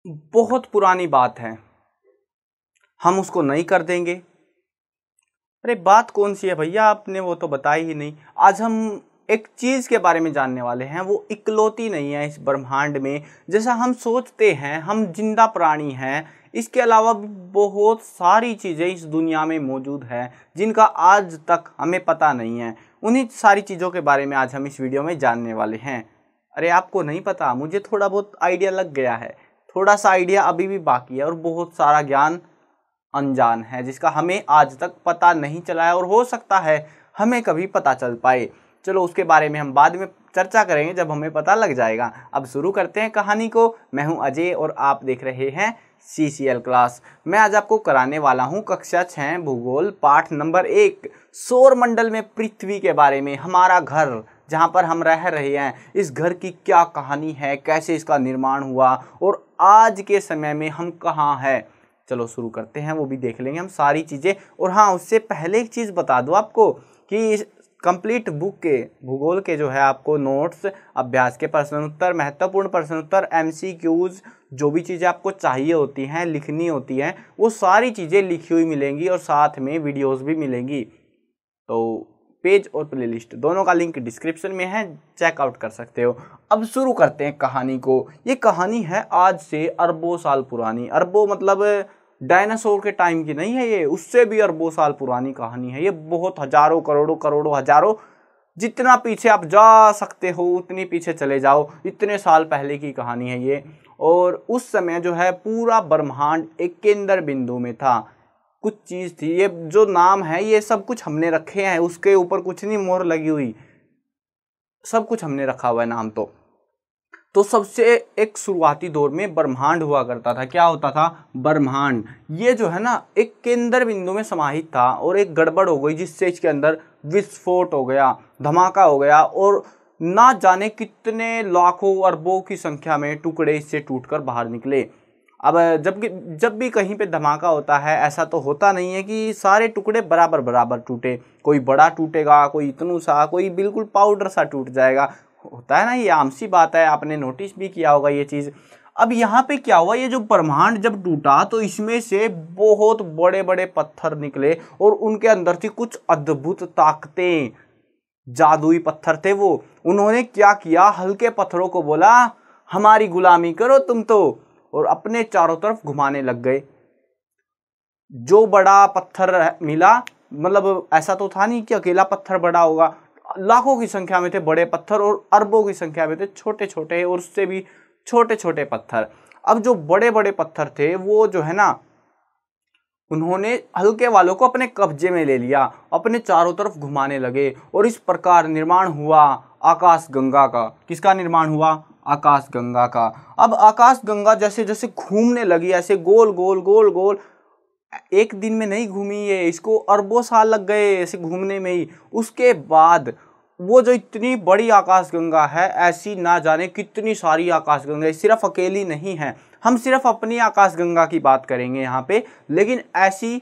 बहुत पुरानी बात है, हम उसको नहीं कर देंगे। अरे बात कौन सी है भैया, आपने वो तो बताई ही नहीं। आज हम एक चीज के बारे में जानने वाले हैं, वो इकलौती नहीं है इस ब्रह्मांड में। जैसा हम सोचते हैं हम जिंदा प्राणी हैं, इसके अलावा भी बहुत सारी चीजें इस दुनिया में मौजूद हैं जिनका आज तक हमें पता नहीं है। उन्हीं सारी चीजों के बारे में आज हम इस वीडियो में जानने वाले हैं। अरे आपको नहीं पता, मुझे थोड़ा बहुत आइडिया लग गया है। थोड़ा सा आइडिया अभी भी बाकी है और बहुत सारा ज्ञान अनजान है जिसका हमें आज तक पता नहीं चला है और हो सकता है हमें कभी पता चल पाए। चलो उसके बारे में हम बाद में चर्चा करेंगे जब हमें पता लग जाएगा। अब शुरू करते हैं कहानी को। मैं हूं अजय और आप देख रहे हैं CCL क्लास। मैं आज आपको कराने वाला हूं कक्षा 6 भूगोल पाठ नंबर 1 सौर मंडल में पृथ्वी के बारे में। हमारा घर जहां पर हम रह रहे हैं, इस घर की क्या कहानी है, कैसे इसका निर्माण हुआ और आज के समय में हम कहाँ हैं। चलो शुरू करते हैं, वो भी देख लेंगे हम सारी चीज़ें। और हाँ, उससे पहले एक चीज़ बता दूँ आपको कि कंप्लीट बुक के भूगोल के जो है आपको नोट्स, अभ्यास के प्रश्न उत्तर, महत्वपूर्ण प्रश्न उत्तर, MCQs, जो भी चीज़ें आपको चाहिए होती हैं, लिखनी होती हैं, वो सारी चीज़ें लिखी हुई मिलेंगी और साथ में वीडियोस भी मिलेंगी। तो पेज और प्लेलिस्ट दोनों का लिंक डिस्क्रिप्शन में है, चेकआउट कर सकते हो। अब शुरू करते हैं कहानी को। ये कहानी है आज से अरबों साल पुरानी। अरबों मतलब डायनासोर के टाइम की नहीं है, ये उससे भी अरबों साल पुरानी कहानी है। ये बहुत हजारों करोड़ों करोड़ों हजारों, जितना पीछे आप जा सकते हो उतनी पीछे चले जाओ, इतने साल पहले की कहानी है ये। और उस समय जो है पूरा ब्रह्मांड एक केंद्र बिंदु में था। कुछ चीज़ थी, ये जो नाम है ये सब कुछ हमने रखे हैं, उसके ऊपर कुछ नहीं मोहर लगी हुई, सब कुछ हमने रखा हुआ है नाम। तो सबसे एक शुरुआती दौर में ब्रह्मांड हुआ करता था। क्या होता था? ब्रह्मांड। ये जो है ना एक केंद्र बिंदु में समाहित था और एक गड़बड़ हो गई जिससे इसके अंदर विस्फोट हो गया, धमाका हो गया और ना जाने कितने लाखों अरबों की संख्या में टुकड़े इससे टूटकर बाहर निकले। अब जब भी कहीं पे धमाका होता है, ऐसा तो होता नहीं है कि सारे टुकड़े बराबर बराबर टूटे। कोई बड़ा टूटेगा, कोई इतनू सा, कोई बिल्कुल पाउडर सा टूट जाएगा। होता है ना, ये आम सी बात है, आपने नोटिस भी किया होगा ये चीज़। अब यहाँ पे क्या हुआ, ये जो ब्रह्मांड जब टूटा तो इसमें से बहुत बड़े बड़े पत्थर निकले और उनके अंदर थी कुछ अद्भुत ताकतें। जादुई पत्थर थे वो। उन्होंने क्या किया, हल्के पत्थरों को बोला हमारी गुलामी करो तुम तो, और अपने चारों तरफ घुमाने लग गए। जो बड़ा पत्थर मिला, मतलब ऐसा तो था नहीं कि अकेला पत्थर बड़ा होगा, लाखों की संख्या में थे बड़े पत्थर और अरबों की संख्या में थे छोटे छोटे और उससे भी छोटे छोटे पत्थर। अब जो बड़े बड़े पत्थर थे वो जो है ना, उन्होंने हल्के वालों को अपने कब्जे में ले लिया, अपने चारों तरफ घुमाने लगे और इस प्रकार निर्माण हुआ आकाश गंगा का। किसका निर्माण हुआ? आकाश गंगा का। अब आकाश गंगा जैसे जैसे घूमने लगी, ऐसे गोल गोल गोल गोल, एक दिन में नहीं घूमी ये, इसको अरबों साल लग गए ऐसे घूमने में ही। उसके बाद वो जो इतनी बड़ी आकाशगंगा है, ऐसी ना जाने कितनी सारी आकाशगंगा, सिर्फ अकेली नहीं है। हम सिर्फ अपनी आकाशगंगा की बात करेंगे यहाँ पे, लेकिन ऐसी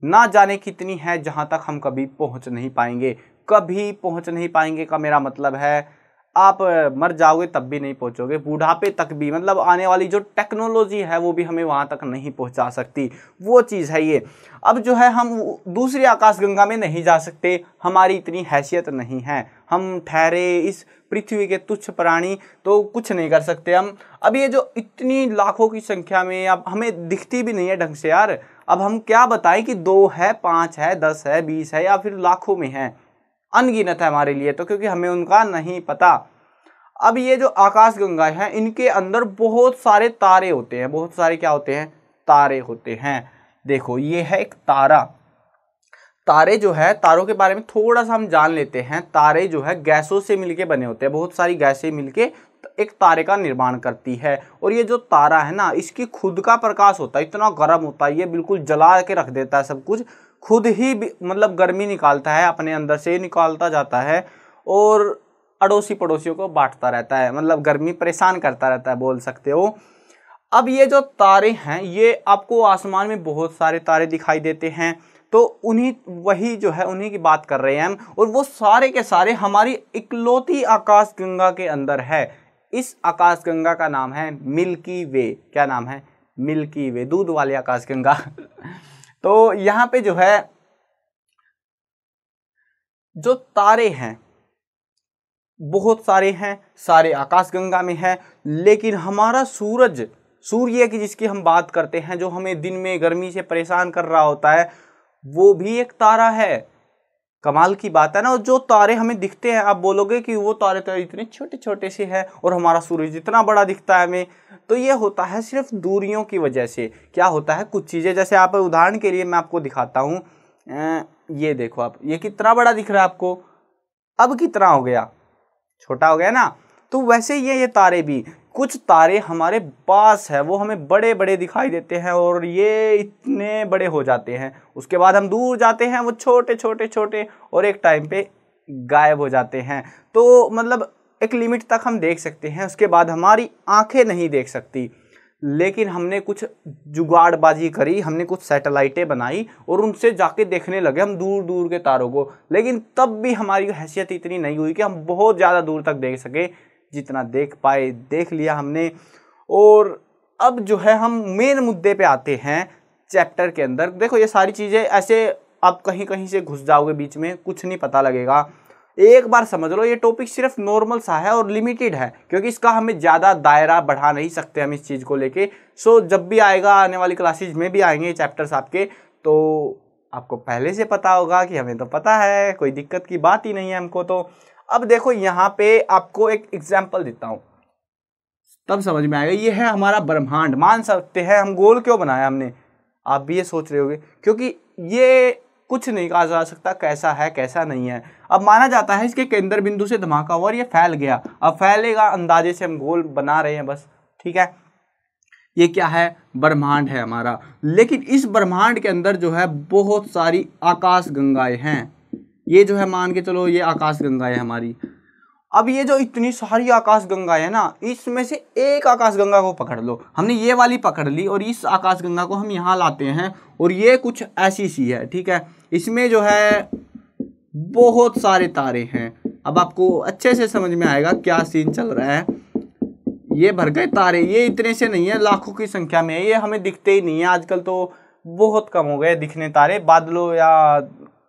ना जाने कितनी है जहाँ तक हम कभी पहुँच नहीं पाएंगे। कभी पहुँच नहीं पाएंगे का मेरा मतलब है आप मर जाओगे तब भी नहीं पहुंचोगे, बुढ़ापे तक भी, मतलब आने वाली जो टेक्नोलॉजी है वो भी हमें वहां तक नहीं पहुंचा सकती, वो चीज़ है ये। अब जो है हम दूसरी आकाशगंगा में नहीं जा सकते, हमारी इतनी हैसियत नहीं है, हम ठहरे इस पृथ्वी के तुच्छ प्राणी, तो कुछ नहीं कर सकते हम। अब ये जो इतनी लाखों की संख्या में अब हमें दिखती भी नहीं है ढंग से यार। अब हम क्या बताएं कि 2 है, 5 है, 10 है, 20 है या फिर लाखों में है, अनगिनत है हमारे लिए तो, क्योंकि हमें उनका नहीं पता। अब ये जो आकाश गंगा है, इनके अंदर बहुत सारे तारे होते हैं, बहुत सारे क्या होते हैं? तारे होते हैं। देखो ये है एक तारा। तारे जो है, तारों के बारे में थोड़ा सा हम जान लेते हैं। तारे जो है गैसों से मिलके बने होते हैं, बहुत सारी गैसें मिलके एक तारे का निर्माण करती है। और ये जो तारा है ना, इसकी खुद का प्रकाश होता है, इतना गर्म होता है, ये बिल्कुल जला के रख देता है सब कुछ, खुद ही मतलब गर्मी निकालता है, अपने अंदर से निकालता जाता है और अड़ोसी पड़ोसियों को बांटता रहता है, मतलब गर्मी परेशान करता रहता है, बोल सकते हो। अब ये जो तारे हैं, ये आपको आसमान में बहुत सारे तारे दिखाई देते हैं, तो वही जो है उन्हीं की बात कर रहे हैं हम। और वो सारे के सारे हमारी इकलौती आकाश गंगा के अंदर है। इस आकाशगंगा का नाम है मिल्की वे। क्या नाम है? मिल्की वे, दूध वाली आकाशगंगा। तो यहाँ पे जो है जो तारे हैं बहुत सारे हैं, सारे आकाशगंगा में है, लेकिन हमारा सूरज, सूर्य की जिसकी हम बात करते हैं, जो हमें दिन में गर्मी से परेशान कर रहा होता है, वो भी एक तारा है। कमाल की बात है ना। और जो तारे हमें दिखते हैं, आप बोलोगे कि वो तारे तो इतने छोटे छोटे से हैं और हमारा सूरज इतना बड़ा दिखता है हमें, तो ये होता है सिर्फ दूरियों की वजह से। क्या होता है, कुछ चीज़ें, जैसे आप उदाहरण के लिए मैं आपको दिखाता हूँ, ये देखो आप, ये कितना बड़ा दिख रहा है आपको, अब कितना हो गया, छोटा हो गया ना। तो वैसे ये तारे भी, कुछ तारे हमारे पास है, वो हमें बड़े बड़े दिखाई देते हैं और ये इतने बड़े हो जाते हैं, उसके बाद हम दूर जाते हैं, वो छोटे छोटे छोटे और एक टाइम पे गायब हो जाते हैं। तो मतलब एक लिमिट तक हम देख सकते हैं, उसके बाद हमारी आंखें नहीं देख सकती। लेकिन हमने कुछ जुगाड़बाजी करी, हमने कुछ सैटेलाइटें बनाई और उनसे जाके देखने लगे हम दूर दूर के तारों को, लेकिन तब भी हमारी हैसियत इतनी नहीं हुई कि हम बहुत ज़्यादा दूर तक देख सके। जितना देख पाए देख लिया हमने। और अब जो है हम मेन मुद्दे पे आते हैं चैप्टर के अंदर। देखो ये सारी चीज़ें ऐसे आप कहीं कहीं से घुस जाओगे बीच में, कुछ नहीं पता लगेगा। एक बार समझ लो ये टॉपिक सिर्फ नॉर्मल सा है और लिमिटेड है, क्योंकि इसका हमें ज़्यादा दायरा बढ़ा नहीं सकते हम इस चीज़ को लेके। सो जब भी आएगा, आने वाली क्लासेज में भी आएंगे चैप्टर्स आपके, तो आपको पहले से पता होगा कि हमें तो पता है, कोई दिक्कत की बात ही नहीं है हमको। तो अब देखो यहाँ पे आपको एक एग्जाम्पल देता हूँ, तब समझ में आएगा। ये है हमारा ब्रह्मांड, मान सकते हैं हम गोल क्यों बनाया हमने, आप भी ये सोच रहे होगे, क्योंकि ये कुछ नहीं कहा जा सकता कैसा है कैसा नहीं है। अब माना जाता है इसके केंद्र बिंदु से धमाका हुआ और ये फैल गया, अब फैलेगा अंदाजे से हम गोल बना रहे हैं बस, ठीक है। ये क्या है, ब्रह्मांड है हमारा। लेकिन इस ब्रह्मांड के अंदर जो है बहुत सारी आकाश गंगाएं हैं। ये जो है मान के चलो ये आकाश गंगाएं हमारी। अब ये जो इतनी सारी आकाश गंगाएं है ना, इसमें से एक आकाश गंगा को पकड़ लो, हमने ये वाली पकड़ ली और इस आकाश गंगा को हम यहाँ लाते हैं और ये कुछ ऐसी सी है, ठीक है। इसमें जो है बहुत सारे तारे हैं। अब आपको अच्छे से समझ में आएगा क्या सीन चल रहा है। ये भर गए तारे, ये इतने से नहीं है, लाखों की संख्या में है, ये हमें दिखते ही नहीं है आजकल, तो बहुत कम हो गए दिखने तारे, बादलों या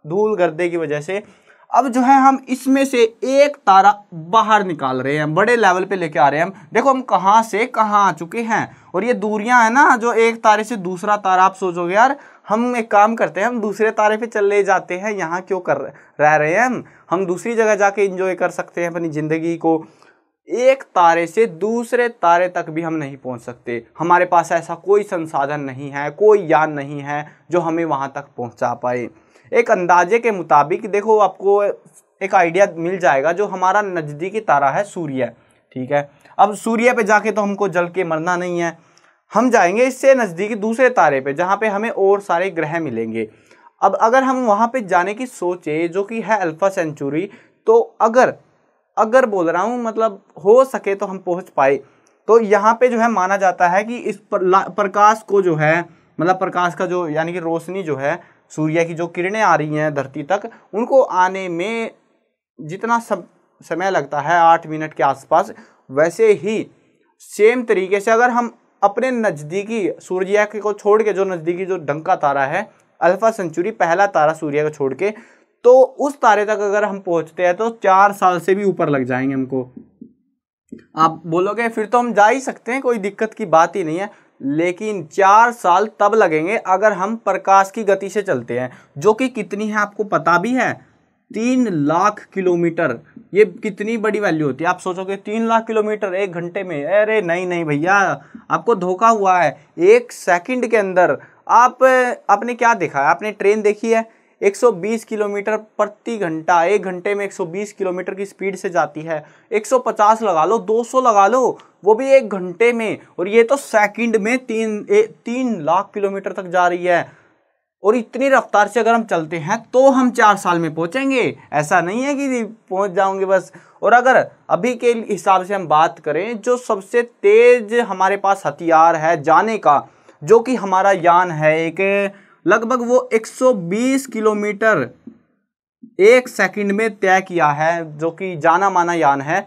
धूल गर्दे की वजह से। अब जो है हम इसमें से एक तारा बाहर निकाल रहे हैं, बड़े लेवल पे लेके आ रहे हैं हम। देखो हम कहाँ से कहाँ आ चुके हैं, और ये दूरियां है ना, जो एक तारे से दूसरा तारा, आप सोचोगे यार हम एक काम करते हैं, हम दूसरे तारे पे चले जाते हैं, यहाँ क्यों रह रहे हैं हम दूसरी जगह जाके एंजॉय कर सकते हैं अपनी ज़िंदगी को। एक तारे से दूसरे तारे तक भी हम नहीं पहुँच सकते, हमारे पास ऐसा कोई संसाधन नहीं है, कोई यान नहीं है जो हमें वहाँ तक पहुँचा पाए। एक अंदाजे के मुताबिक देखो आपको एक आइडिया मिल जाएगा, जो हमारा नज़दीकी तारा है सूर्य, ठीक है। अब सूर्य पे जाके तो हमको जल के मरना नहीं है, हम जाएंगे इससे नज़दीकी दूसरे तारे पे, जहाँ पे हमें और सारे ग्रह मिलेंगे। अब अगर हम वहाँ पे जाने की सोचे, जो कि है अल्फा सेंचुरी, तो अगर बोल रहा हूँ मतलब हो सके तो हम पहुँच पाए, तो यहाँ पे जो है माना जाता है कि इस प्रकाश को जो है, मतलब प्रकाश का जो यानी कि रोशनी जो है, सूर्य की जो किरणें आ रही हैं धरती तक, उनको आने में जितना समय लगता है 8 मिनट के आसपास, वैसे ही सेम तरीके से अगर हम अपने नज़दीकी सूर्य को छोड़ के, जो नज़दीकी जो डंका तारा है अल्फा सेंचुरी, पहला तारा सूर्य को छोड़ के, तो उस तारे तक अगर हम पहुंचते हैं तो 4 साल से भी ऊपर लग जाएंगे हमको। आप बोलोगे फिर तो हम जा ही सकते हैं, कोई दिक्कत की बात ही नहीं है, लेकिन 4 साल तब लगेंगे अगर हम प्रकाश की गति से चलते हैं, जो कि कितनी है आपको पता भी है, 3 लाख किलोमीटर। ये कितनी बड़ी वैल्यू होती है, आप सोचोगे 3 लाख किलोमीटर 1 घंटे में, अरे नहीं नहीं भैया, आपको धोखा हुआ है। 1 सेकंड के अंदर आपने क्या देखा है, आपने ट्रेन देखी है 120 किलोमीटर प्रति घंटा, 1 घंटे में 120 किलोमीटर की स्पीड से जाती है। 150 लगा लो, 200 लगा लो, वो भी 1 घंटे में, और ये तो सेकंड में 3 लाख किलोमीटर तक जा रही है। और इतनी रफ्तार से अगर हम चलते हैं तो हम 4 साल में पहुंचेंगे, ऐसा नहीं है कि पहुंच जाओगे बस। और अगर अभी के हिसाब से हम बात करें, जो सबसे तेज हमारे पास हथियार है जाने का, जो कि हमारा यान है एक, लगभग वो 120 किलोमीटर 1 सेकंड में तय किया है, जो कि जाना माना यान है,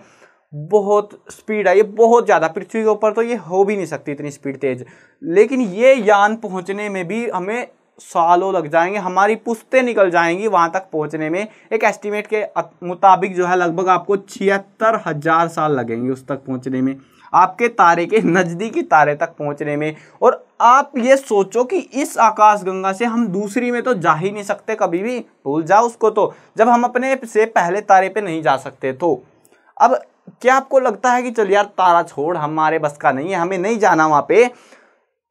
बहुत स्पीड है, ये बहुत ज़्यादा, पृथ्वी के ऊपर तो ये हो भी नहीं सकती इतनी स्पीड तेज। लेकिन ये यान पहुंचने में भी हमें सालों लग जाएंगे, हमारी पुश्तें निकल जाएंगी वहां तक पहुंचने में। एक एस्टिमेट के मुताबिक जो है लगभग आपको 76,000 साल लगेंगे उस तक पहुंचने में, आपके तारे के नज़दीकी तारे तक पहुंचने में। और आप ये सोचो कि इस आकाशगंगा से हम दूसरी में तो जा ही नहीं सकते कभी भी, भूल जाओ उसको, तो जब हम अपने से पहले तारे पे नहीं जा सकते तो अब क्या आपको लगता है कि चल यार तारा छोड़, हमारे बस का नहीं है, हमें नहीं जाना वहां पे,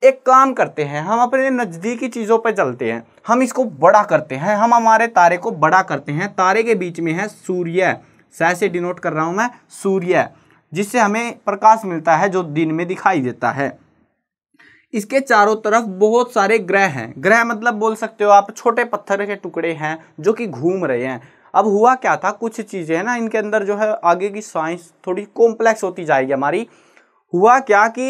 एक काम करते हैं, हम अपने नज़दीकी चीज़ों पे चलते हैं, हम इसको बड़ा करते हैं, हम हमारे तारे को बड़ा करते हैं। तारे के बीच में है सूर्य, से डिनोट कर रहा हूं मैं, सूर्य, जिससे हमें प्रकाश मिलता है जो दिन में दिखाई देता है। इसके चारों तरफ बहुत सारे ग्रह हैं, ग्रह मतलब बोल सकते हो आप छोटे पत्थर के टुकड़े हैं जो कि घूम रहे हैं। अब हुआ क्या था, कुछ चीज़ें हैं ना इनके अंदर जो है, आगे की साइंस थोड़ी कॉम्प्लेक्स होती जाएगी हमारी। हुआ क्या कि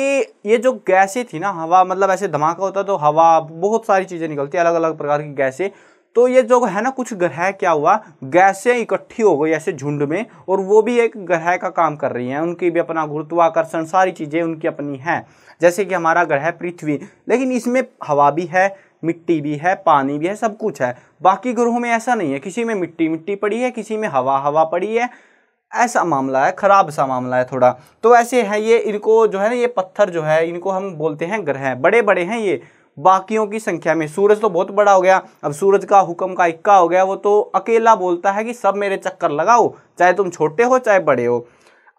ये जो गैसें थी ना, हवा मतलब ऐसे धमाका होता तो हवा, बहुत सारी चीज़ें निकलती, अलग अलग प्रकार की गैसें, तो ये जो है ना कुछ ग्रह क्या हुआ, गैसें इकट्ठी हो गई ऐसे झुंड में, और वो भी एक ग्रह का काम कर रही हैं, उनकी भी अपना गुरुत्वाकर्षण, सारी चीज़ें उनकी अपनी हैं। जैसे कि हमारा ग्रह पृथ्वी, लेकिन इसमें हवा भी है, मिट्टी भी है, पानी भी है, सब कुछ है। बाकी ग्रहों में ऐसा नहीं है, किसी में मिट्टी मिट्टी पड़ी है, किसी में हवा हवा पड़ी है, ऐसा मामला है, खराब सा मामला है थोड़ा। तो ऐसे है ये, इनको जो है ना, ये पत्थर जो है इनको हम बोलते हैं ग्रह, बड़े बड़े हैं ये बाकियों की संख्या में। सूरज तो बहुत बड़ा हो गया, अब सूरज का हुक्म का इक्का हो गया, वो तो अकेला बोलता है कि सब मेरे चक्कर लगाओ, चाहे तुम छोटे हो चाहे बड़े हो।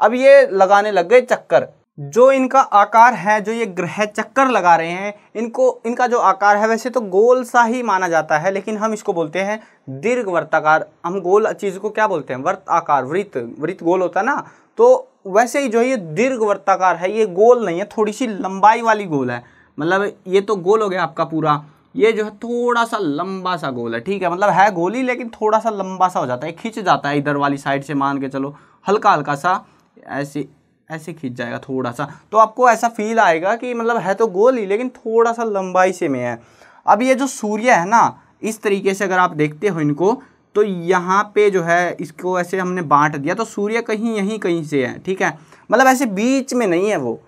अब ये लगाने लग गए चक्कर, जो इनका आकार है, जो ये ग्रह चक्कर लगा रहे हैं, इनका जो आकार है वैसे तो गोल सा ही माना जाता है, लेकिन हम इसको बोलते हैं दीर्घ वर्ताकार। हम गोल चीज को क्या बोलते हैं, वर्त आकार, वृत्त, वृत्त गोल होता है ना, तो वैसे ही जो है ये दीर्घ वर्ताकार है, ये गोल नहीं है, थोड़ी सी लंबाई वाली गोल है। मतलब ये तो गोल हो गया आपका पूरा, ये जो है थोड़ा सा लंबा सा गोल है, ठीक है, मतलब है गोल ही लेकिन थोड़ा सा लंबा सा हो जाता है, खिंच जाता है इधर वाली साइड से, मान के चलो हल्का हल्का सा ऐसे ऐसे खींच जाएगा थोड़ा सा, तो आपको ऐसा फील आएगा कि मतलब है तो गोल ही लेकिन थोड़ा सा लंबाई से में है। अब ये जो सूर्य है ना, इस तरीके से अगर आप देखते हो इनको, तो यहाँ पे जो है इसको ऐसे हमने बांट दिया, तो सूर्य कहीं यहीं कहीं से है, ठीक है, मतलब ऐसे बीच में नहीं है, वो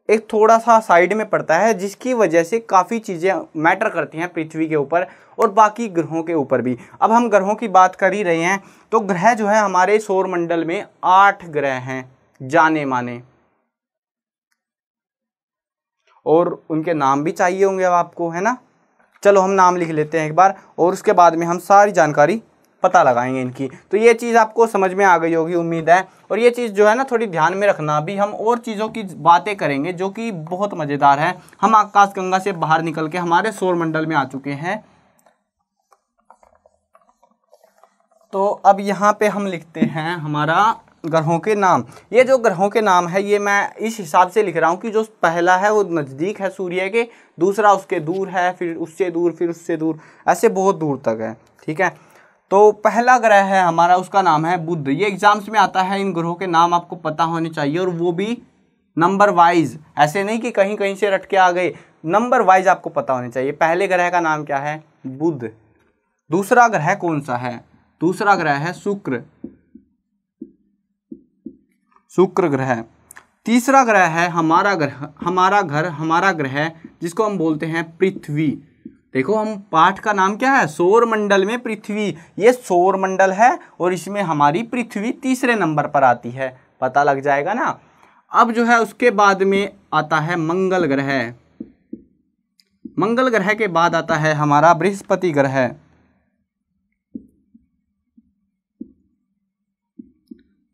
एक थोड़ा सा साइड में पड़ता है, जिसकी वजह से काफ़ी चीज़ें मैटर करती हैं पृथ्वी के ऊपर और बाकी ग्रहों के ऊपर भी। अब हम ग्रहों की बात कर ही रहे हैं, तो ग्रह जो है हमारे सौर मंडल में 8 ग्रह हैं जाने माने, और उनके नाम भी चाहिए होंगे अब आपको, है ना। चलो हम नाम लिख लेते हैं एक बार, और उसके बाद में हम सारी जानकारी पता लगाएंगे इनकी। तो ये चीज़ आपको समझ में आ गई होगी उम्मीद है। और ये चीज़ जो है ना थोड़ी ध्यान में रखना, अभी हम और चीज़ों की बातें करेंगे जो कि बहुत मज़ेदार है। हम आकाशगंगा से बाहर निकल के हमारे सौर मंडल में आ चुके हैं। तो अब यहाँ पे हम लिखते हैं हमारा ग्रहों के नाम। ये जो ग्रहों के नाम है ये मैं इस हिसाब से लिख रहा हूँ कि जो पहला है वो नज़दीक है सूर्य के, दूसरा उसके दूर है, फिर उससे दूर, फिर उससे दूर, ऐसे बहुत दूर तक है, ठीक है। तो पहला ग्रह है हमारा, उसका नाम है बुध। ये एग्जाम्स में आता है, इन ग्रहों के नाम आपको पता होने चाहिए, और वो भी नंबर वाइज, ऐसे नहीं कि कहीं कहीं से रट के आ गए, नंबर वाइज आपको पता होने चाहिए। पहले ग्रह का नाम क्या है, बुध। दूसरा ग्रह कौन सा है, दूसरा ग्रह है शुक्र, शुक्र ग्रह। तीसरा ग्रह है हमारा ग्रह जिसको हम बोलते हैं पृथ्वी। देखो हम पाठ का नाम क्या है, सौर मंडल में पृथ्वी, ये सौर मंडल है और इसमें हमारी पृथ्वी तीसरे नंबर पर आती है, पता लग जाएगा ना। अब जो है उसके बाद में आता है मंगल ग्रह। मंगल ग्रह के बाद आता है हमारा बृहस्पति ग्रह,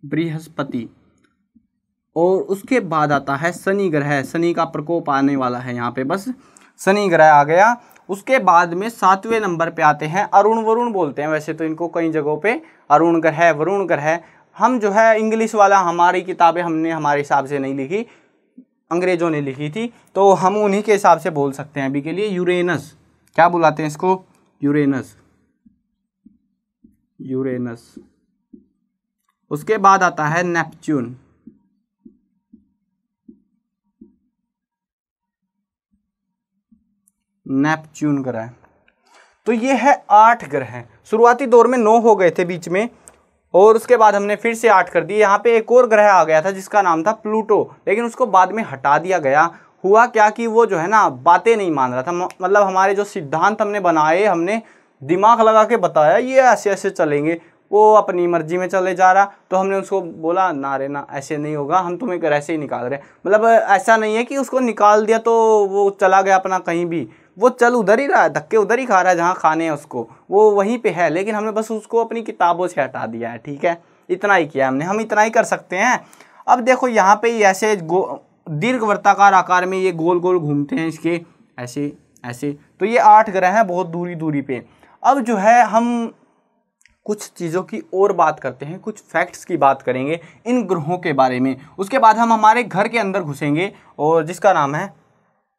बृहस्पति। और उसके बाद आता है शनि ग्रह, शनि का प्रकोप आने वाला है यहाँ पे, बस शनि ग्रह आ गया। उसके बाद में 7वें नंबर पे आते हैं अरुण, वरुण बोलते हैं वैसे तो इनको कई जगहों पे, अरुण ग्रह, वरुण ग्रह। हम जो है इंग्लिश वाला, हमारी किताबें हमने हमारे हिसाब से नहीं लिखी, अंग्रेजों ने लिखी थी, तो हम उन्हीं के हिसाब से बोल सकते हैं अभी के लिए। यूरेनस, क्या बुलाते हैं इसको, यूरेनस, यूरेनस। उसके बाद आता है नेपच्यून, नेपच्यून ग्रह। तो ये है 8 ग्रह। शुरुआती दौर में 9 हो गए थे बीच में, और उसके बाद हमने फिर से 8 कर दिए। यहाँ पे एक और ग्रह आ गया था जिसका नाम था प्लूटो, लेकिन उसको बाद में हटा दिया गया। हुआ क्या कि वो जो है ना बातें नहीं मान रहा था, मतलब हमारे जो सिद्धांत हमने बनाए, हमने दिमाग लगा के बताया ये ऐसे ऐसे चलेंगे, वो अपनी मर्जी में चले जा रहा। तो हमने उसको बोला ना रे ना, ऐसे नहीं होगा, हम तुम्हें ग्रह से ही निकाल रहे हैं। मतलब ऐसा नहीं है कि उसको निकाल दिया तो वो चला गया अपना कहीं भी, वो चल उधर ही रहा है, धक्के उधर ही खा रहा है जहाँ खाने हैं उसको, वो वहीं पे है, लेकिन हमने बस उसको अपनी किताबों से हटा दिया है। ठीक है, इतना ही किया हमने, हम इतना ही कर सकते हैं। अब देखो यहाँ पे ऐसे दीर्घ वर्ताकार आकार में ये गोल गोल घूमते हैं इसके, ऐसे ऐसे। तो ये 8 ग्रह हैं बहुत दूरी दूरी पे। अब जो है हम कुछ चीज़ों की और बात करते हैं, कुछ फैक्ट्स की बात करेंगे इन ग्रहों के बारे में। उसके बाद हम हमारे घर के अंदर घुसेंगे और जिसका नाम है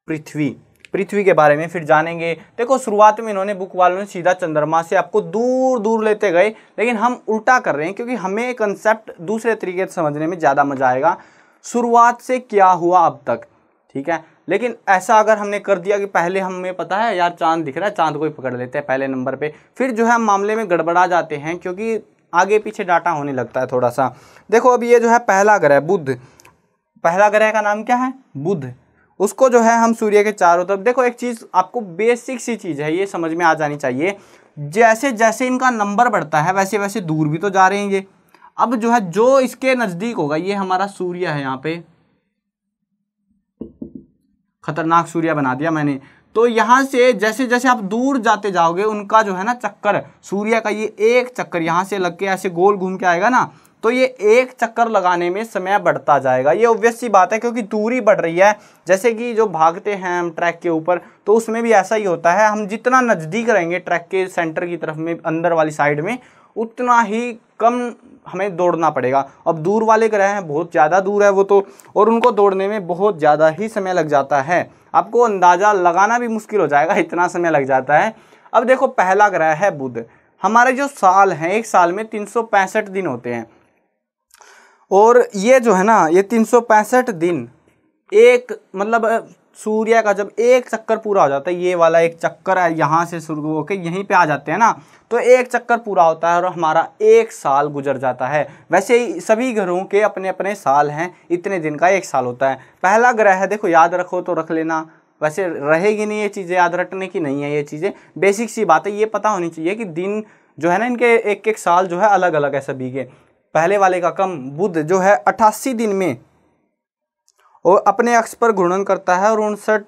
पृथ्वी के बारे में फिर जानेंगे। देखो शुरुआत में इन्होंने बुक वालों ने सीधा चंद्रमा से आपको दूर दूर लेते गए, लेकिन हम उल्टा कर रहे हैं क्योंकि हमें कंसेप्ट दूसरे तरीके से समझने में ज़्यादा मजा आएगा। शुरुआत से क्या हुआ अब तक, ठीक है। लेकिन ऐसा अगर हमने कर दिया कि पहले हमें पता है यार चांद दिख रहा है, चांद को ही पकड़ लेते हैं पहले नंबर पे, फिर जो है मामले में गड़बड़ा जाते हैं क्योंकि आगे पीछे डाटा होने लगता है थोड़ा सा। देखो अब ये जो है पहला ग्रह बुध, पहला ग्रह का नाम क्या है बुध, उसको जो है हम सूर्य के चारों तरफ, देखो एक चीज़ आपको बेसिक सी चीज़ है ये समझ में आ जानी चाहिए, जैसे जैसे इनका नंबर बढ़ता है वैसे वैसे दूर भी तो जा रहे हैं ये। अब जो है जो इसके नज़दीक होगा, ये हमारा सूर्य है, यहाँ पे खतरनाक सूर्य बना दिया मैंने। तो यहाँ से जैसे जैसे आप दूर जाते जाओगे उनका जो है ना चक्कर, सूर्य का ये एक चक्कर यहाँ से लग के ऐसे गोल घूम के आएगा ना, तो ये एक चक्कर लगाने में समय बढ़ता जाएगा। ये ऑब्वियस सी बात है क्योंकि दूरी बढ़ रही है। जैसे कि जो भागते हैं हम ट्रैक के ऊपर, तो उसमें भी ऐसा ही होता है, हम जितना नज़दीक रहेंगे ट्रैक के सेंटर की तरफ में, अंदर वाली साइड में, उतना ही कम हमें दौड़ना पड़ेगा। अब दूर वाले ग्रह हैं, बहुत ज़्यादा दूर है वो तो, और उनको दौड़ने में बहुत ज़्यादा ही समय लग जाता है, आपको अंदाज़ा लगाना भी मुश्किल हो जाएगा, इतना समय लग जाता है। अब देखो पहला ग्रह है बुध। हमारे जो साल हैं, एक साल में 365 दिन होते हैं, और ये जो है ना ये 365 दिन एक, मतलब सूर्य का जब एक चक्कर पूरा हो जाता है, ये वाला एक चक्कर है यहाँ से शुरू होकर यहीं पे आ जाते हैं ना, तो एक चक्कर पूरा होता है और हमारा एक साल गुजर जाता है। वैसे ही सभी ग्रहों के अपने अपने साल हैं, इतने दिन का एक साल होता है। पहला ग्रह है, देखो याद रखो तो रख लेना, वैसे रहेगी नहीं ये चीज़ें, याद रखने की नहीं है ये चीज़ें, बेसिक सी बात है, ये पता होनी चाहिए कि दिन जो है ना इनके एक एक साल जो है अलग अलग है सभी के। पहले वाले का कम, बुध जो है 88 दिन में और अपने अक्ष पर घूर्णन करता है और 59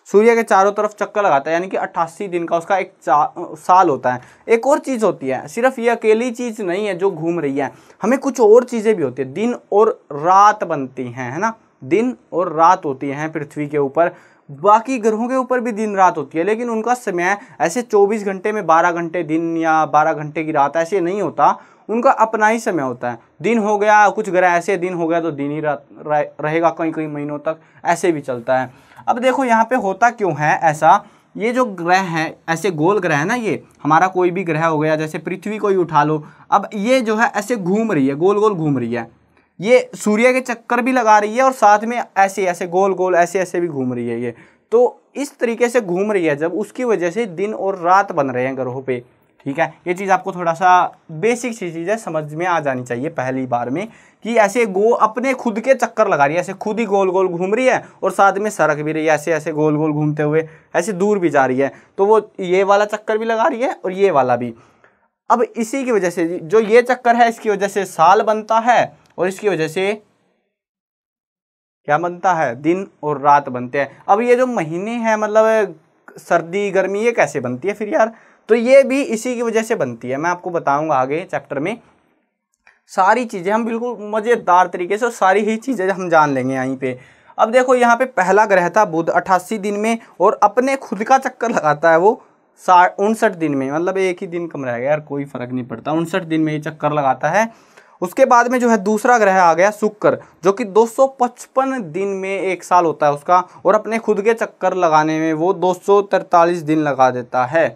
सूर्य के चारों तरफ चक्कर लगाता है, यानी कि 88 दिन का उसका एक साल होता है। एक और चीज़ होती है, सिर्फ ये अकेली चीज़ नहीं है जो घूम रही है, हमें कुछ और चीज़ें भी होती है, दिन और रात बनती हैं, है ना, दिन और रात होती हैं पृथ्वी के ऊपर। बाकी ग्रहों के ऊपर भी दिन रात होती है, लेकिन उनका समय ऐसे 24 घंटे में 12 घंटे दिन या 12 घंटे की रात ऐसे नहीं होता, उनका अपना ही समय होता है। दिन हो गया, कुछ ग्रह ऐसे दिन हो गया तो दिन ही रात रहेगा कई कई महीनों तक, ऐसे भी चलता है। अब देखो यहाँ पे होता क्यों है ऐसा, ये जो ग्रह हैं ऐसे गोल ग्रह है ना, ये हमारा कोई भी ग्रह हो गया, जैसे पृथ्वी को ही उठा लो, अब ये जो है ऐसे घूम रही है, गोल गोल घूम रही है, ये सूर्य के चक्कर भी लगा रही है और साथ में ऐसे ऐसे गोल गोल ऐसे ऐसे भी घूम रही है ये, तो इस तरीके से घूम रही है जब, उसकी वजह से दिन और रात बन रहे हैं ग्रहों पे। ठीक है, ये चीज़ आपको थोड़ा सा बेसिक सी चीज़ है, समझ में आ जानी चाहिए पहली बार में, कि ऐसे अपने खुद के चक्कर लगा रही है, ऐसे खुद ही गोल गोल घूम रही है और साथ में सरक भी रही है, ऐसे ऐसे गोल गोल घूमते हुए ऐसे दूर भी जा रही है, तो वो ये वाला चक्कर भी लगा रही है और ये वाला भी। अब इसी की वजह से जो ये चक्कर है, इसकी वजह से साल बनता है और इसकी वजह से क्या बनता है, दिन और रात बनते हैं। अब ये जो महीने हैं, मतलब सर्दी गर्मी, ये कैसे बनती है फिर यार, तो ये भी इसी की वजह से बनती है, मैं आपको बताऊंगा आगे चैप्टर में, सारी चीज़ें हम बिल्कुल मज़ेदार तरीके से सारी ही चीज़ें हम जान लेंगे यहीं पे। अब देखो यहाँ पे पहला ग्रह था बुध 88 दिन में और अपने खुद का चक्कर लगाता है वो 59 दिन में, मतलब एक ही दिन कम रह गया यार, कोई फ़र्क नहीं पड़ता, 59 दिन में ये चक्कर लगाता है। उसके बाद में जो है दूसरा ग्रह आ गया शुक्र, जो कि 255 दिन में एक साल होता है उसका, और अपने खुद के चक्कर लगाने में वो 243 दिन लगा देता है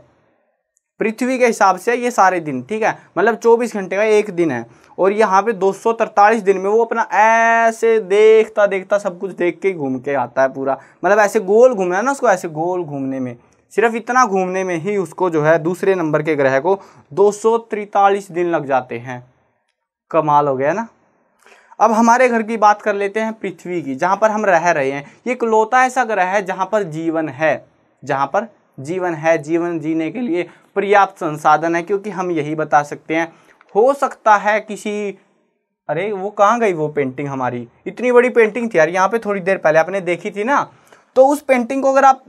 पृथ्वी के हिसाब से, ये सारे दिन, ठीक है, मतलब 24 घंटे का एक दिन है, और यहाँ पे 243 दिन में वो अपना ऐसे देखता देखता सब कुछ देख के घूम के आता है पूरा, मतलब ऐसे गोल घूमना है ना उसको, ऐसे गोल घूमने में सिर्फ इतना घूमने में ही उसको जो है दूसरे नंबर के ग्रह को 243 दिन लग जाते हैं। कमाल हो गया ना। अब हमारे घर की बात कर लेते हैं, पृथ्वी की, जहाँ पर हम रह रहे हैं। ये इकलौता ऐसा ग्रह है जहाँ पर जीवन है, जहाँ पर जीवन है, जीवन जीने के लिए पर्याप्त संसाधन है, क्योंकि हम यही बता सकते हैं। हो सकता है किसी, अरे वो कहाँ गई वो पेंटिंग हमारी, इतनी बड़ी पेंटिंग थी यार यहाँ पे, थोड़ी देर पहले आपने देखी थी ना। तो उस पेंटिंग को अगर आप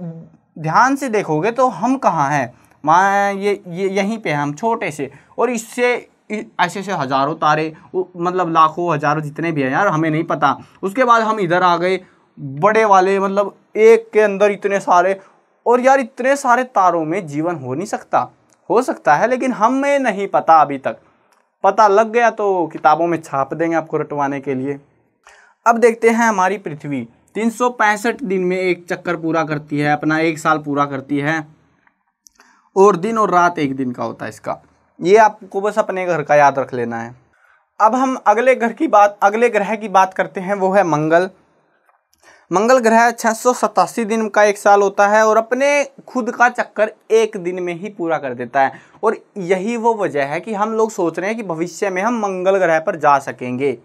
ध्यान से देखोगे तो हम कहाँ हैं, माँ ये यहीं पे हैं हम, छोटे से, और इससे ऐसे ऐसे हजारों तारे, मतलब लाखों हजारों जितने भी हैं यार, हमें नहीं पता। उसके बाद हम इधर आ गए बड़े वाले, मतलब एक के अंदर इतने सारे, और यार इतने सारे तारों में जीवन हो नहीं सकता, हो सकता है लेकिन हमें नहीं पता अभी तक। पता लग गया तो किताबों में छाप देंगे आपको रटवाने के लिए। अब देखते हैं हमारी पृथ्वी 365 दिन में एक चक्कर पूरा करती है, अपना एक साल पूरा करती है, और दिन और रात एक दिन का होता है इसका। ये आपको बस अपने घर का याद रख लेना है। अब हम अगले ग्रह की बात करते हैं, वो है मंगल। मंगल ग्रह 687 दिन का एक साल होता है और अपने खुद का चक्कर एक दिन में ही पूरा कर देता है। और यही वो वजह है कि हम लोग सोच रहे हैं कि भविष्य में हम मंगल ग्रह पर जा सकेंगे,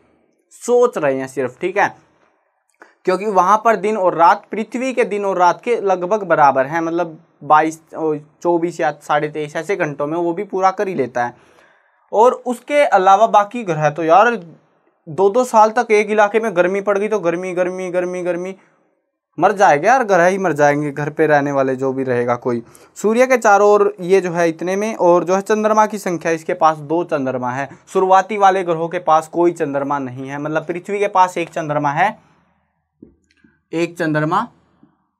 सोच रहे हैं सिर्फ, ठीक है, क्योंकि वहाँ पर दिन और रात पृथ्वी के दिन और रात के लगभग बराबर हैं, मतलब 24 या 23.5 ऐसे घंटों में वो भी पूरा कर ही लेता है। और उसके अलावा बाकी ग्रह तो यार 2-2 साल तक एक इलाके में गर्मी पड़ गई तो गर्मी गर्मी गर्मी गर्मी, मर जाएगा यार, ग्रह ही मर जाएंगे, घर पे रहने वाले जो भी रहेगा कोई। सूर्य के चारों ओर ये जो है इतने में, और जो है चंद्रमा की संख्या, इसके पास 2 चंद्रमा है। शुरुआती वाले ग्रहों के पास कोई चंद्रमा नहीं है, मतलब पृथ्वी के पास एक चंद्रमा है, एक चंद्रमा,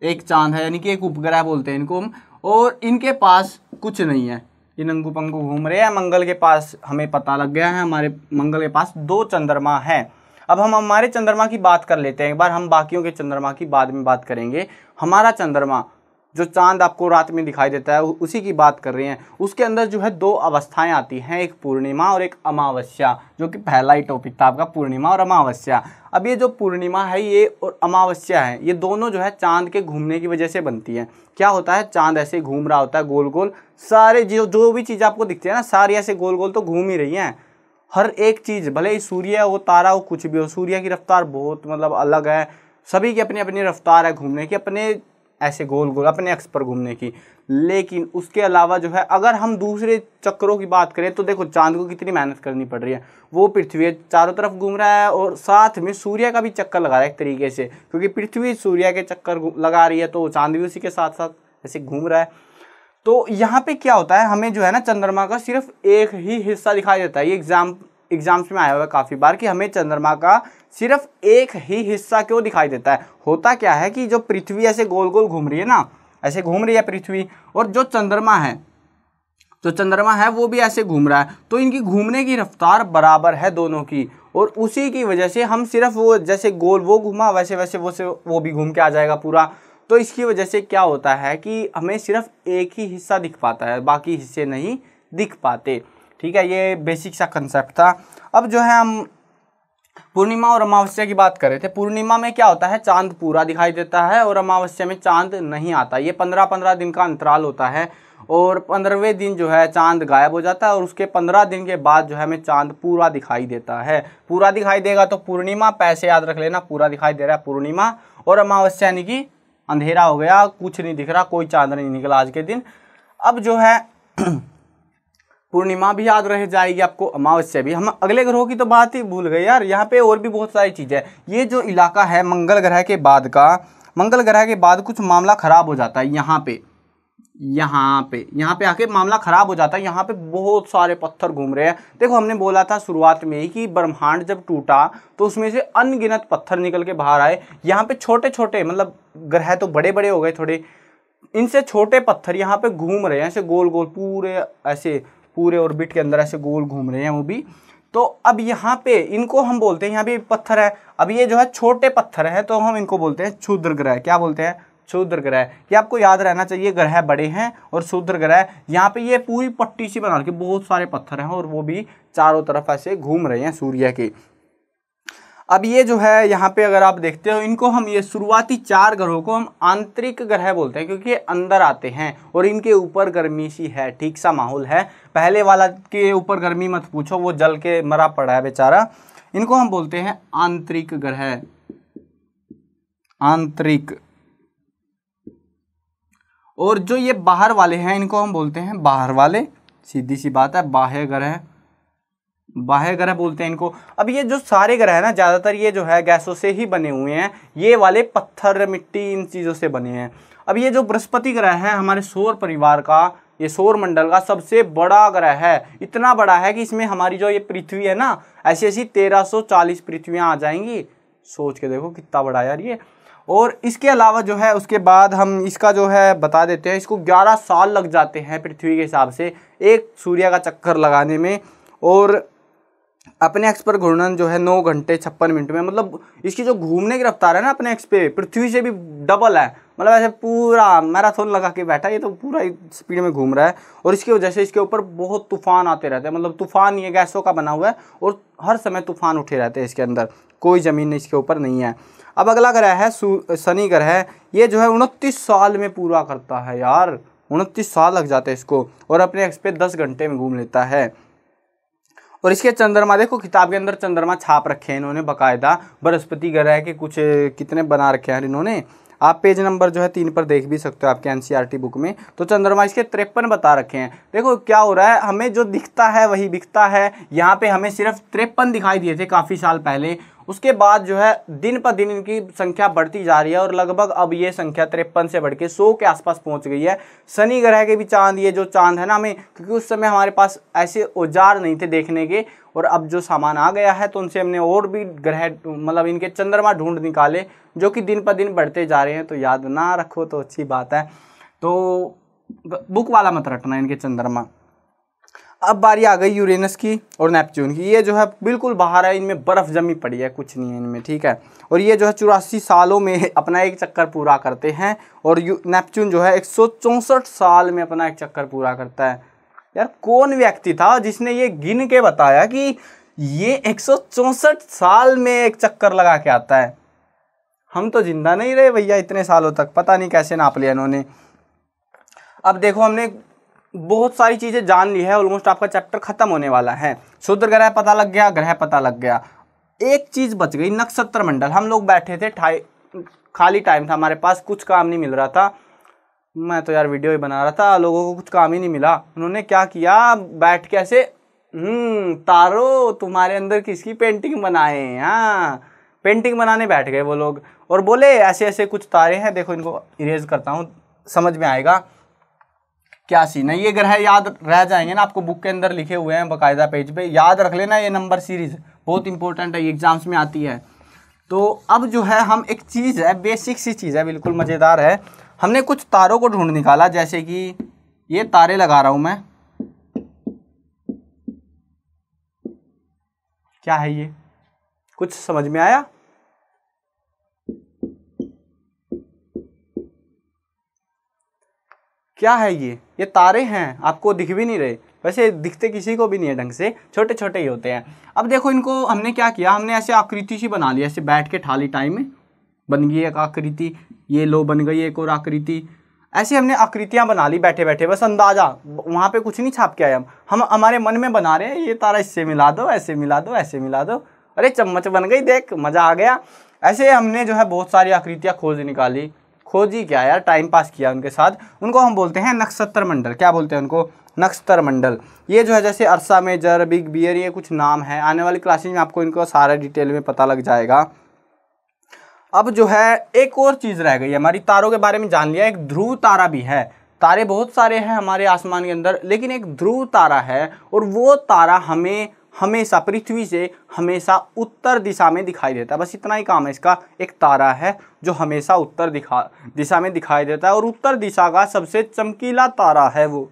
एक चांद है, यानी कि एक उपग्रह बोलते हैं इनको हम, और इनके पास कुछ नहीं है, ये नंगू पंगू घूम रहे हैं। मंगल के पास हमें पता लग गया है, हमारे मंगल के पास 2 चंद्रमा है। अब हम हमारे चंद्रमा की बात कर लेते हैं एक बार, हम बाकियों के चंद्रमा की बाद में बात करेंगे। हमारा चंद्रमा, जो चांद आपको रात में दिखाई देता है, उसी की बात कर रहे हैं। उसके अंदर जो है 2 अवस्थाएं आती हैं, एक पूर्णिमा और एक अमावस्या, जो कि पहला ही टॉपिक था आपका, पूर्णिमा और अमावस्या। अब ये जो पूर्णिमा है ये और अमावस्या है, ये दोनों जो है चांद के घूमने की वजह से बनती है। क्या होता है, चांद ऐसे घूम रहा होता है गोल गोल, सारे जो भी चीज़ आपको दिखती है ना, सारी ऐसे गोल गोल तो घूम ही रही हैं। हर एक चीज़, भले ही सूर्य हो, तारा हो, कुछ भी हो, सूर्य की रफ्तार बहुत मतलब अलग है, सभी की अपनी अपनी रफ्तार है घूमने की, अपने ऐसे गोल गोल अपने अक्ष पर घूमने की। लेकिन उसके अलावा जो है अगर हम दूसरे चक्रों की बात करें तो देखो चांद को कितनी मेहनत करनी पड़ रही है, वो पृथ्वी चारों तरफ घूम रहा है और साथ में सूर्य का भी चक्कर लगा रहा है एक तरीके से, क्योंकि पृथ्वी सूर्य के चक्कर लगा रही है तो चांद भी उसी के साथ साथ ऐसे घूम रहा है। तो यहाँ पे क्या होता है, हमें जो है ना चंद्रमा का सिर्फ एक ही हिस्सा दिखाई देता है। ये एग्जाम्स में आया हुआ है काफ़ी बार कि हमें चंद्रमा का सिर्फ एक ही हिस्सा क्यों दिखाई देता है। होता क्या है कि जो पृथ्वी ऐसे गोल गोल घूम रही है ना, ऐसे घूम रही है पृथ्वी, और जो चंद्रमा है वो भी ऐसे घूम रहा है, तो इनकी घूमने की रफ्तार बराबर है दोनों की, और उसी की वजह से हम सिर्फ वो जैसे गोल वो घूमा वैसे वैसे वो भी घूम के आ जाएगा पूरा। तो इसकी वजह से क्या होता है कि हमें सिर्फ एक ही हिस्सा दिख पाता है, बाकी हिस्से नहीं दिख पाते। ठीक है, ये बेसिक सा कंसेप्ट था। अब जो है हम पूर्णिमा और अमावस्या की बात कर रहे थे। पूर्णिमा में क्या होता है, चांद पूरा दिखाई देता है, और अमावस्या में चांद नहीं आता। ये 15-15 दिन का अंतराल होता है, और 15वें दिन जो है चांद गायब हो जाता है, और उसके 15 दिन के बाद जो है हमें चांद पूरा दिखाई देता है। पूरा दिखाई देगा तो पूर्णिमा, पैसे याद रख लेना, पूरा दिखाई दे रहा है पूर्णिमा, और अमावस्या यानी कि अंधेरा हो गया, कुछ नहीं दिख रहा, कोई चांद नहीं निकला आज के दिन। अब जो है पूर्णिमा भी याद रह जाएगी आपको, अमावस्या भी। हम अगले ग्रहों की तो बात ही भूल गए यार, यहाँ पे और भी बहुत सारी चीज़ें। ये जो इलाका है मंगल ग्रह के बाद का, मंगल ग्रह के बाद कुछ मामला ख़राब हो जाता है। यहाँ पे आके मामला ख़राब हो जाता है। यहाँ पे बहुत सारे पत्थर घूम रहे हैं। देखो हमने बोला था शुरुआत में ही कि ब्रह्मांड जब टूटा तो उसमें से अनगिनत पत्थर निकल के बाहर आए। यहाँ पे छोटे छोटे, मतलब ग्रह तो बड़े बड़े हो गए थोड़े, इनसे छोटे पत्थर यहाँ पे घूम रहे हैं ऐसे गोल गोल, पूरे ऑर्बिट के अंदर ऐसे गोल घूम रहे हैं वो भी। तो अब यहाँ पे इनको हम बोलते हैं, यहाँ पे पत्थर है, अब ये जो है छोटे पत्थर है तो हम इनको बोलते हैं क्षुद्र ग्रह। क्या बोलते हैं? क्षुद्र ग्रह। ये आपको याद रहना चाहिए, ग्रह बड़े हैं और क्षुद्र ग्रह। यहाँ पे ये पूरी पट्टी सी बना के बहुत सारे पत्थर हैं और वो भी चारों तरफ ऐसे घूम रहे हैं सूर्य के। अब ये जो है यहाँ पे अगर आप देखते हो, इनको हम ये शुरुआती 4 ग्रहों को हम आंतरिक ग्रह बोलते हैं, क्योंकि ये अंदर आते हैं और इनके ऊपर गर्मी सी है, ठीक सा माहौल है। पहले वाला के ऊपर गर्मी मत पूछो, वो जल के मरा पड़ा है बेचारा। इनको हम बोलते हैं आंतरिक ग्रह, आंतरिक। और जो ये बाहर वाले हैं इनको हम बोलते हैं बाहर वाले, सीधी सी बात है, बाह्य ग्रह, बाह्य ग्रह बोलते हैं इनको। अब ये जो सारे ग्रह है ना, ज़्यादातर ये जो है गैसों से ही बने हुए हैं, ये वाले पत्थर मिट्टी इन चीज़ों से बने हैं। अब ये जो बृहस्पति ग्रह है हमारे सौर परिवार का, ये सौर मंडल का सबसे बड़ा ग्रह है। इतना बड़ा है कि इसमें हमारी जो ये पृथ्वी है ना, ऐसी ऐसी 1340 पृथ्वियाँ आ जाएंगी। सोच के देखो कितना बड़ा यार ये। और इसके अलावा जो है उसके बाद हम इसका जो है बता देते हैं, इसको 11 साल लग जाते हैं पृथ्वी के हिसाब से एक सूर्य का चक्कर लगाने में। और अपने एक्स पर घूर्णन जो है 9 घंटे 56 मिनट में, मतलब इसकी जो घूमने की रफ्तार है ना अपने एक्स पे, पृथ्वी से भी डबल है। मतलब ऐसे पूरा मैराथन लगा के बैठा है ये, तो पूरा स्पीड में घूम रहा है। और इसकी वजह से इसके ऊपर बहुत तूफान आते रहते हैं, मतलब तूफान ये गैसों का बना हुआ है और हर समय तूफान उठे रहते हैं इसके अंदर, कोई ज़मीन इसके ऊपर नहीं है। अब अगला ग्रह है शनि ग्रह। ये जो है 29 साल में पूरा करता है यार, 29 साल लग जाते हैं इसको, और अपने एक्स पे 10 घंटे में घूम लेता है। और इसके चंद्रमा देखो, किताब के अंदर चंद्रमा छाप रखे हैं इन्होंने बाकायदा, बृहस्पति ग्रह के कुछ कितने बना रखे हैं इन्होंने। आप पेज नंबर जो है 3 पर देख भी सकते हो आपके एनसीईआरटी बुक में। तो चंद्रमा इसके 53 बता रखे हैं। देखो क्या हो रहा है, हमें जो दिखता है वही बिकता है। यहाँ पे हमें सिर्फ 53 दिखाई दिए थे काफ़ी साल पहले, उसके बाद जो है दिन पर दिन इनकी संख्या बढ़ती जा रही है और लगभग अब ये संख्या 53 से बढ़ के 100 के आसपास पहुंच गई है। शनि ग्रह के भी चांद, ये जो चांद है ना, हमें क्योंकि उस समय हमारे पास ऐसे औजार नहीं थे देखने के, और अब जो सामान आ गया है तो उनसे हमने और भी ग्रह मतलब इनके चंद्रमा ढूंढ निकाले, जो कि दिन पर दिन बढ़ते जा रहे हैं। तो याद ना रखो तो अच्छी बात है, तो बुक वाला मत रटना इनके चंद्रमा। अब बारी आ गई यूरेनस की और नेपच्यून की। ये जो है बिल्कुल बाहर है, इनमें बर्फ़ जमी पड़ी है, कुछ नहीं है इनमें, ठीक है। और ये जो है 84 सालों में अपना एक चक्कर पूरा करते हैं, और नेपच्यून जो है 164 साल में अपना एक चक्कर पूरा करता है। यार कौन व्यक्ति था जिसने ये गिन के बताया कि ये 164 साल में एक चक्कर लगा के आता है? हम तो जिंदा नहीं रहे भैया इतने सालों तक, पता नहीं कैसे नाप लिया इन्होंने। अब देखो हमने बहुत सारी चीज़ें जान ली है, ऑलमोस्ट आपका चैप्टर खत्म होने वाला है। क्षुद्र ग्रह पता लग गया, ग्रह पता लग गया, एक चीज़ बच गई, नक्षत्र मंडल। हम लोग बैठे थे, खाली टाइम था हमारे पास, कुछ काम नहीं मिल रहा था। मैं तो यार वीडियो ही बना रहा था, लोगों को कुछ काम ही नहीं मिला। उन्होंने क्या किया, बैठ के ऐसे तारो तुम्हारे अंदर किसकी पेंटिंग बनाए, हाँ पेंटिंग बनाने बैठ गए वो लोग, और बोले ऐसे ऐसे कुछ तारे हैं, देखो इनको इरेज करता हूँ समझ में आएगा क्या सीन है। ये ग्रह याद रह जाएंगे ना, आपको बुक के अंदर लिखे हुए हैं बाकायदा पेज पे, याद रख लेना। ये नंबर सीरीज बहुत इंपॉर्टेंट है, ये एग्जाम्स में आती है। तो अब जो है हम एक चीज़ है, बेसिक सी चीज़ है, बिल्कुल मज़ेदार है। हमने कुछ तारों को ढूंढ निकाला, जैसे कि ये तारे लगा रहा हूँ मैं, क्या है ये, कुछ समझ में आया? क्या है ये तारे हैं, आपको दिख भी नहीं रहे, वैसे दिखते किसी को भी नहीं है ढंग से, छोटे छोटे ही होते हैं। अब देखो इनको हमने क्या किया, हमने ऐसे आकृति सी बना ली, ऐसे बैठ के थाली टाइम में बन गई एक आकृति, ये लो बन गई एक और आकृति। ऐसे हमने आकृतियां बना ली बैठे बैठे, बस अंदाजा, वहाँ पे कुछ नहीं छाप के आए हम हमारे मन में बना रहे हैं, ये तारा इससे मिला दो, ऐसे मिला दो, ऐसे मिला दो, अरे चम्मच बन गई, देख मज़ा आ गया। ऐसे हमने जो है बहुत सारी आकृतियाँ खोज निकाली, खोजी क्या यार, टाइम पास किया उनके साथ। उनको हम बोलते हैं नक्षत्र मंडल। क्या बोलते हैं उनको? नक्षत्र मंडल। ये जो है जैसे अर्सा मेजर, बिग बियर, ये कुछ नाम है, आने वाली क्लासेज में आपको इनको सारा डिटेल में पता लग जाएगा। अब जो है एक और चीज़ रह गई, हमारी तारों के बारे में जान लिया, एक ध्रुव तारा भी है। तारे बहुत सारे हैं हमारे आसमान के अंदर, लेकिन एक ध्रुव तारा है, और वो तारा हमें हमेशा पृथ्वी से हमेशा उत्तर दिशा में दिखाई देता है। बस इतना ही काम है इसका। एक तारा है जो हमेशा उत्तर दिशा में दिखाई देता है, और उत्तर दिशा का सबसे चमकीला तारा है वो।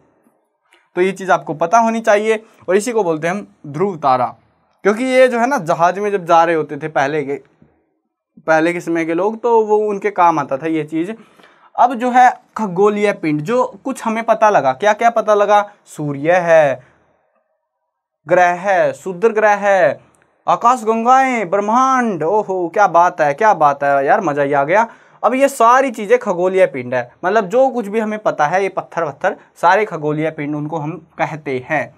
तो ये चीज़ आपको पता होनी चाहिए, और इसी को बोलते हैं हम ध्रुव तारा। क्योंकि ये जो है ना, जहाज में जब जा रहे होते थे पहले के समय के लोग, तो वो उनके काम आता था ये चीज़। अब जो है खगोलीय पिंड, जो कुछ हमें पता लगा, क्या क्या पता लगा, सूर्य है, ग्रह है, क्षुद्र ग्रह है, आकाश गंगाएं, ब्रह्मांड, ओहो क्या बात है, क्या बात है यार, मजा ही आ गया। अब ये सारी चीजें खगोलीय पिंड है, मतलब जो कुछ भी हमें पता है ये पत्थर वत्थर सारे खगोलीय पिंड उनको हम कहते हैं।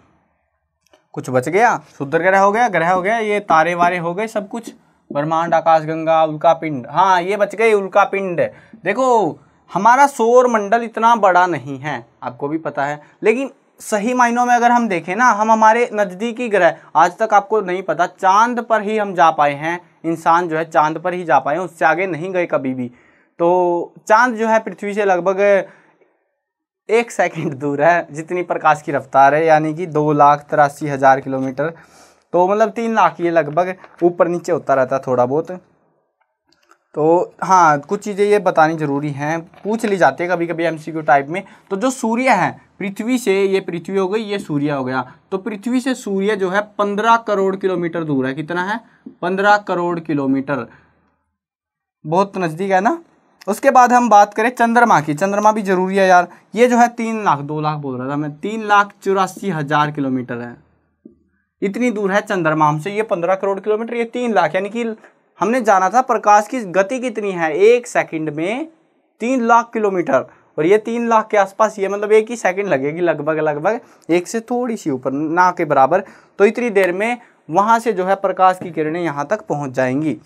कुछ बच गया, शुद्ध ग्रह हो गया, ग्रह हो गया, ये तारे वारे हो गए सब कुछ, ब्रह्मांड, आकाश गंगा, उल्का पिंड, हाँ ये बच गए उल्का पिंड। देखो हमारा सौर मंडल इतना बड़ा नहीं है, आपको भी पता है, लेकिन सही मायनों में अगर हम देखें ना, हम हमारे नज़दीकी ग्रह, आज तक आपको नहीं पता चांद पर ही हम जा पाए हैं, इंसान जो है चांद पर ही जा पाए हैं, उससे आगे नहीं गए कभी भी। तो चांद जो है पृथ्वी से लगभग 1 सेकंड दूर है, जितनी प्रकाश की रफ्तार है, यानी कि 2,83,000 किलोमीटर, तो मतलब 3 लाख, ये लगभग ऊपर नीचे होता रहता है थोड़ा बहुत। तो हाँ कुछ चीज़ें ये बतानी ज़रूरी हैं, पूछ ली जाती है कभी कभी एमसीक्यू टाइप में। तो जो सूर्य है पृथ्वी से, ये पृथ्वी हो गई, ये सूर्य हो गया, तो पृथ्वी से सूर्य जो है 15 करोड़ किलोमीटर दूर है। कितना है? 15 करोड़ किलोमीटर, बहुत नज़दीक है ना। उसके बाद हम बात करें चंद्रमा की, चंद्रमा भी जरूरी है यार। ये जो है 3 लाख, 2 लाख बोल रहा था मैं, 3,84,000 किलोमीटर है, इतनी दूर है चंद्रमा हमसे। ये 15 करोड़ किलोमीटर, ये 3 लाख, यानी कि हमने जाना था प्रकाश की गति कितनी है, 1 सेकंड में 3 लाख किलोमीटर, और ये 3 लाख के आसपास, ये मतलब 1 ही सेकंड लगेगी लगभग, एक से थोड़ी सी ऊपर, ना के बराबर। तो इतनी देर में वहाँ से जो है प्रकाश की किरणें यहाँ तक पहुँच जाएंगी।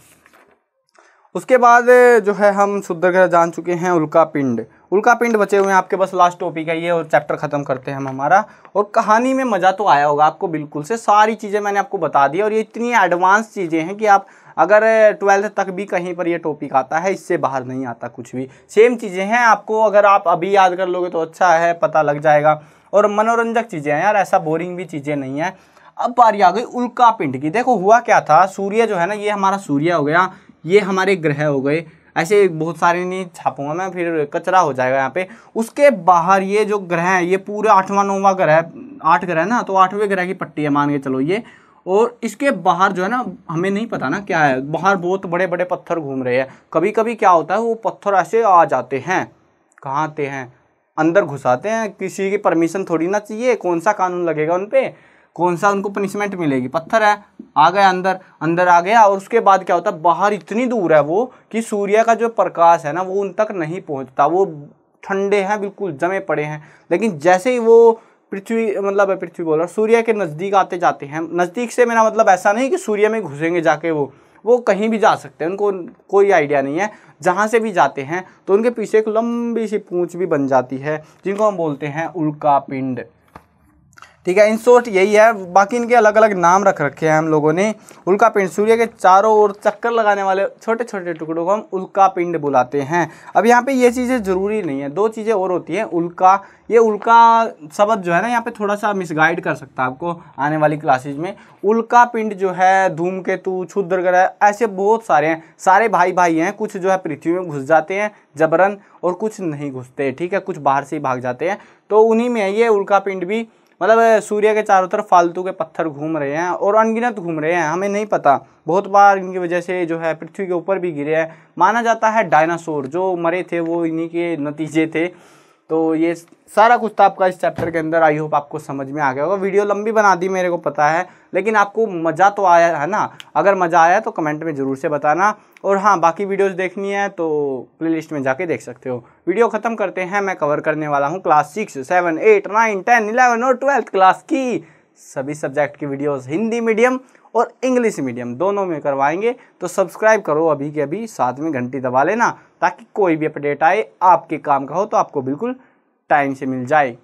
उसके बाद जो है हम शुद्ध ग्रह जान चुके हैं। उल्का पिंड, उल्का पिंड बचे हुए हैं आपके पास, लास्ट टॉपिक है ये, और चैप्टर खत्म करते हैं हम हमारा। और कहानी में मज़ा तो आया होगा आपको बिल्कुल से, सारी चीज़ें मैंने आपको बता दी, और ये इतनी एडवांस चीज़ें हैं कि आप अगर 12th तक भी कहीं पर ये टॉपिक आता है, इससे बाहर नहीं आता कुछ भी, सेम चीज़ें हैं। आपको अगर आप अभी याद कर लोगे तो अच्छा है, पता लग जाएगा, और मनोरंजक चीज़ें हैं यार, ऐसा बोरिंग भी चीज़ें नहीं है। अब बारी आ गई उल्का पिंड की। देखो हुआ क्या था, सूर्य जो है ना, ये हमारा सूर्य हो गया, ये हमारे ग्रह हो गए, ऐसे बहुत सारे नहीं छापूंगा मैं, फिर कचरा हो जाएगा यहाँ पे। उसके बाहर ये जो ग्रह है, ये पूरे 8वां 9वां ग्रह, 8 ग्रह ना, तो 8वें ग्रह की पट्टी है मान के चलो ये। और इसके बाहर जो है ना, हमें नहीं पता ना क्या है, बाहर बहुत बड़े बड़े पत्थर घूम रहे हैं। कभी कभी क्या होता है, वो पत्थर ऐसे आ जाते हैं, कहाँ आते हैं, अंदर घुसाते हैं, किसी की परमिशन थोड़ी ना चाहिए, कौन सा कानून लगेगा उन पर, कौन सा उनको पनिशमेंट मिलेगी, पत्थर है आ गया अंदर आ गया। और उसके बाद क्या होता है, बाहर इतनी दूर है वो कि सूर्य का जो प्रकाश है ना वो उन तक नहीं पहुंचता, वो ठंडे हैं बिल्कुल, जमे पड़े हैं। लेकिन जैसे ही वो पृथ्वी बोल रहा, सूर्य के नज़दीक आते जाते हैं, नज़दीक से मेरा मतलब ऐसा नहीं कि सूर्य में घुसेंगे जाके, वो कहीं भी जा सकते हैं, उनको कोई आइडिया नहीं है, जहाँ से भी जाते हैं तो उनके पीछे एक लंबी सी पूंछ भी बन जाती है, जिनको हम बोलते हैं उल्का पिंड। ठीक है, इन शॉर्ट यही है, बाकी इनके अलग अलग नाम रख रखे हैं हम लोगों ने। उल्का पिंड, सूर्य के चारों ओर चक्कर लगाने वाले छोटे छोटे टुकड़ों को हम उल्का पिंड बुलाते हैं। अब यहाँ पे ये चीज़ें ज़रूरी नहीं है, 2 चीज़ें और होती हैं। उल्का, ये उल्का शब्द जो है ना यहाँ पे थोड़ा सा मिसगाइड कर सकता है आपको आने वाली क्लासेज में। उल्का पिंड जो है, धूमकेतु, क्षुद्र ग्रह, ऐसे बहुत सारे हैं, सारे भाई भाई हैं। कुछ जो है पृथ्वी में घुस जाते हैं जबरन, और कुछ नहीं घुसते, ठीक है, कुछ बाहर से ही भाग जाते हैं। तो उन्हीं में ये उल्का पिंड भी, मतलब सूर्य के चारों तरफ फालतू के पत्थर घूम रहे हैं, और अनगिनत घूम रहे हैं, हमें नहीं पता, बहुत बार इनकी वजह से जो है पृथ्वी के ऊपर भी गिरे हैं। माना जाता है डायनासोर जो मरे थे वो इन्हीं के नतीजे थे। तो ये सारा कुछ था आपका इस चैप्टर के अंदर। आई होप आपको समझ में आ गया होगा। वीडियो लंबी बना दी मेरे को पता है, लेकिन आपको मज़ा तो आया है ना। अगर मज़ा आया तो कमेंट में ज़रूर से बताना। और हाँ, बाकी वीडियोस देखनी है तो प्लेलिस्ट में जाके देख सकते हो। वीडियो ख़त्म करते हैं। मैं कवर करने वाला हूँ क्लास 6, 7, 8, 9, 10, 11 और 12th क्लास की सभी सब्जेक्ट की वीडियोस, हिंदी मीडियम और इंग्लिश मीडियम दोनों में करवाएंगे। तो सब्सक्राइब करो अभी के अभी, साथ में घंटी दबा लेना, ताकि कोई भी अपडेट आए आपके काम का हो तो आपको बिल्कुल टाइम से मिल जाए।